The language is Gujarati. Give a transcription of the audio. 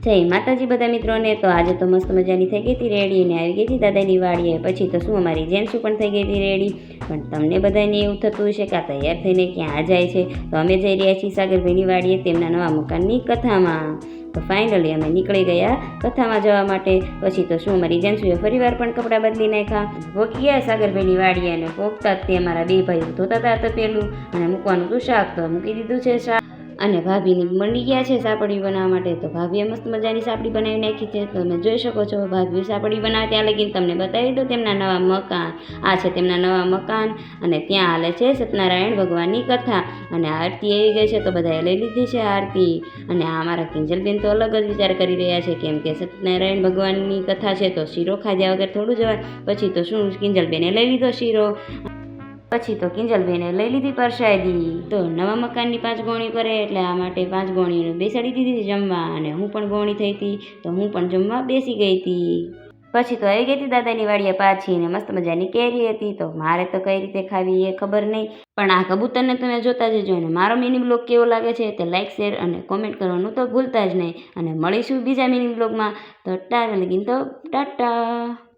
જય માતાજી બધા મિત્રોને। તો આજે તો મસ્ત મજાની થઈ ગઈ હતી રેડી ને આવી ગઈ હતી દાદાની વાડીએ। પછી તો શું અમારી જેન્સુ પણ થઈ ગઈ હતી રેડી। પણ તમને બધાને એવું થતું હશે કે આ તૈયાર થઈને ક્યાં જાય છે? તો અમે જઈ રહ્યા છીએ સાગરભાઈની વાડીએ તેમના નવા મકાનની કથામાં। તો ફાઇનલી અમે નીકળી ગયા કથામાં જવા માટે। પછી તો શું અમારી જેન્સુએ ફરીવાર પણ કપડાં બદલી નાખ્યા। પહોંચી ગયા સાગરભાઈની વાડીએ અને પહોંચતા જ તે અમારા બે ભાઈઓ ધોતા હતા તપેલું અને મૂકવાનું હતું શાક, તો મૂકી દીધું છે શાક। અને ભાભીને મંડી ગયા છે સાપડી બનાવવા માટે। તો ભાભીએ મસ્ત મજાની સાપડી બનાવી નાખી છે। તો તમે જોઈ શકો છો ભાભી સાપડી બનાવે ત્યાં લગીને તમને બતાવી દો તેમના નવા મકાન। આ છે તેમના નવા મકાન અને ત્યાં હાલે છે સત્યનારાયણ ભગવાનની કથા અને આરતી આવી ગઈ છે। તો બધાએ લઈ લીધી છે આરતી। અને આ અમારા કિંજલબેન તો અલગ જ વિચાર કરી રહ્યા છે, કેમ કે સત્યનારાયણ ભગવાનની કથા છે તો શીરો ખાધ્યા વગર થોડું જવાય। પછી તો શું કિંજલબેને લઈ લીધો શીરો। પછી તો કિંજલબેને લઈ લીધી પ્રસાદી। તો નવા મકાનની 5 ગોણી કરે એટલે આ માટે 5 ગોણીઓને બેસાડી દીધી જમવા। અને હું પણ ગોણી થઈ હતી તો હું પણ જમવા બેસી ગઈ હતી। પછી તો આવી ગઈ હતી દાદાની વાડીએ પાછી ને મસ્ત મજાની કેરી હતી। તો મારે તો કઈ રીતે ખાવી એ ખબર નહીં, પણ આ કબૂતરને તમે જોતા જજો અને મારો મિની બ્લોગ કેવો લાગે છે તે લાઇક, શેર અને કોમેન્ટ કરવાનું તો ભૂલતા જ નહીં। અને મળીશું બીજા મિની બ્લોગમાં। તો ટાટા લગીન તો ટાટા।